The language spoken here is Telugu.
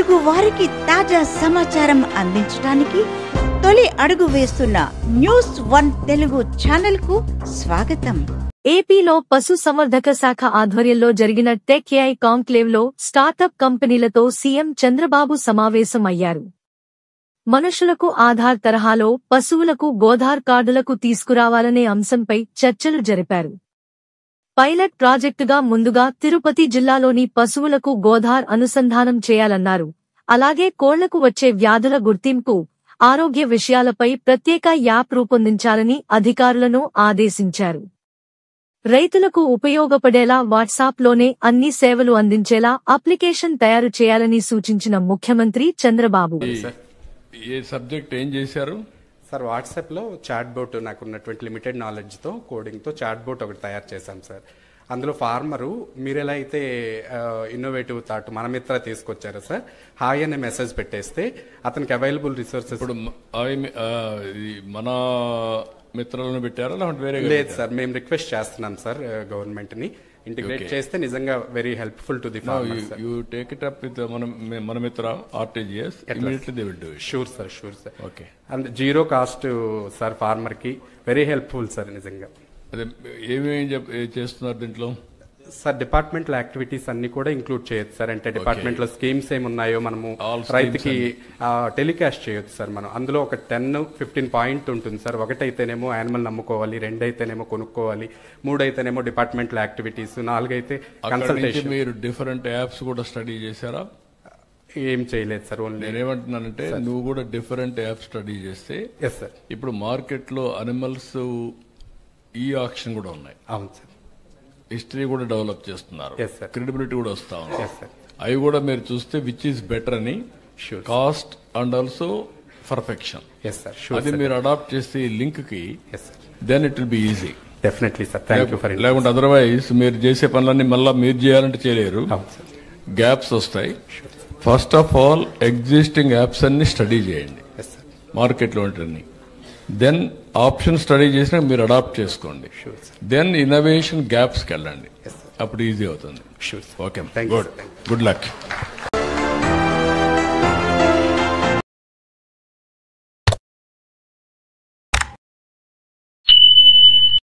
తెలుగు వారికి తాజా సమాచారం అందించడానికి తొలి అడుగు వేస్తున్న న్యూస్1 తెలుగు ఛానల్ కు స్వాగతం. ఏపీలో పశు సంవర్ధక శాఖ ఆధ్వర్యంలో జరిగిన టెక్ ఏఐ కాంక్లేవ్ లో స్టార్టప్ కంపెనీలతో సీఎం చంద్రబాబు సమావేశం అయ్యారు. మనుషులకు ఆధార్ తరహాలో పశువులకు గోధార్ కార్డులకు తీసుకురావాలనే అంశంపై చర్చలు జరిపారు. పైలట్ ప్రాజెక్టుగా ముందుగా తిరుపతి జిల్లాలోని పశువులకు గోధార్ అనుసంధానం చేయాలన్నారు. అలాగే కోళ్లకు వచ్చే వ్యాధుల గుర్తింపు, ఆరోగ్య విషయాలపై ప్రత్యేక యాప్ రూపొందించాలని అధికారులను ఆదేశించారు. రైతులకు ఉపయోగపడేలా వాట్సాప్లోనే అన్ని సేవలు అందించేలా అప్లికేషన్ తయారు చేయాలని సూచించిన ముఖ్యమంత్రి చంద్రబాబు. ఏ సబ్జెక్ట్ ఏం చేశారు సార్? వాట్సాప్లో చాట్ బోట్, నాకున్నటువంటి లిమిటెడ్ నాలెడ్జ్తో కోడింగ్తో చాట్ బోట్ ఒకటి తయారు చేశాం సార్. అందులో ఫార్మరు మీరు ఎలా అయితే ఇన్నోవేటివ్ థాట్ మన మిత్ర తీసుకొచ్చారో సార్, హాయ్ అనే మెసేజ్ పెట్టేస్తే అతనికి అవైలబుల్ రిసోర్సెస్. ఇప్పుడు మన మిత్రులను పెట్టారా లేదంటే వేరే? లేదు సార్, మేము రిక్వెస్ట్ చేస్తున్నాం సార్ గవర్నమెంట్ ని ఇంటిగ్రేట్ చేస్తే నిజంగా very helpful to the farmers. You take it up with Mana Mitra RTGS, immediately they will do it. Sure sir, sure sir. Okay. And zero cost sir, farmer కి వెరీ హెల్ప్ఫుల్ సార్ నిజంగా. అదే ఏమేమి చేస్తున్నారు దీంట్లో సార్? డిపార్ట్మెంటల్ యాక్టివిటీస్ అన్ని కూడా ఇంక్లూడ్ చేయొచ్చు సార్. అంటే డిపార్ట్మెంట్ లో స్కీమ్స్ ఏమున్నాయో మనము రైతుకి టెలికాస్ట్ చేయొచ్చు సార్. మనం అందులో ఒక 10-15 పాయింట్ ఉంటుంది సార్. ఒకటైతేనేమో యానిమల్ నమ్ముకోవాలి, 2 అయితేనేమో కొనుక్కోవాలి, 3 అయితేనేమో డిపార్ట్మెంటల్ యాక్టివిటీస్, 4 అయితే కన్సల్టేషన్. మీరు డిఫరెంట్ యాప్స్ కూడా స్టడీ చేశారా? ఏం చేయలేదు సార్. ఓన్లీ నేనేమంటున్నానంటే నువ్వు కూడా డిఫరెంట్ యాప్స్ స్టడీ చేస్తే. Yes sir. ఇప్పుడు మార్కెట్ లో అనిమల్స్ ఈ ఆక్షన్ కూడా ఉన్నాయి. అవును సార్. హిస్టరీ కూడా డెవలప్ చేస్తున్నారు, క్రెడిబిలిటీ కూడా వస్తా ఉంది. అవి కూడా మీరు చూస్తే విచ్ ఈస్ బెటర్ అని, కాస్ట్ అండ్ ఆల్సో పర్ఫెక్షన్, అది మీరు అడాప్ట్ చేస్తే లింక్ కి, then it will be easy. Definitely sir, thank you for. లేకుంటే అదర్వైజ్ మీరు చేసే పనులన్నీ మళ్ళీ మీరు చేయాలంటే చేయలేరు, గ్యాప్స్ వస్తాయి. First of all existing apps అన్ని స్టడీ చేయండి మార్కెట్లో ఉంటుంది. దెన్ ఆప్షన్ స్టడీ చేసినా మీరు అడాప్ట్ చేసుకోండి. దెన్ ఇన్నోవేషన్ గ్యాప్స్కి వెళ్ళండి, అప్పుడు ఈజీ అవుతుంది. Okay, good luck.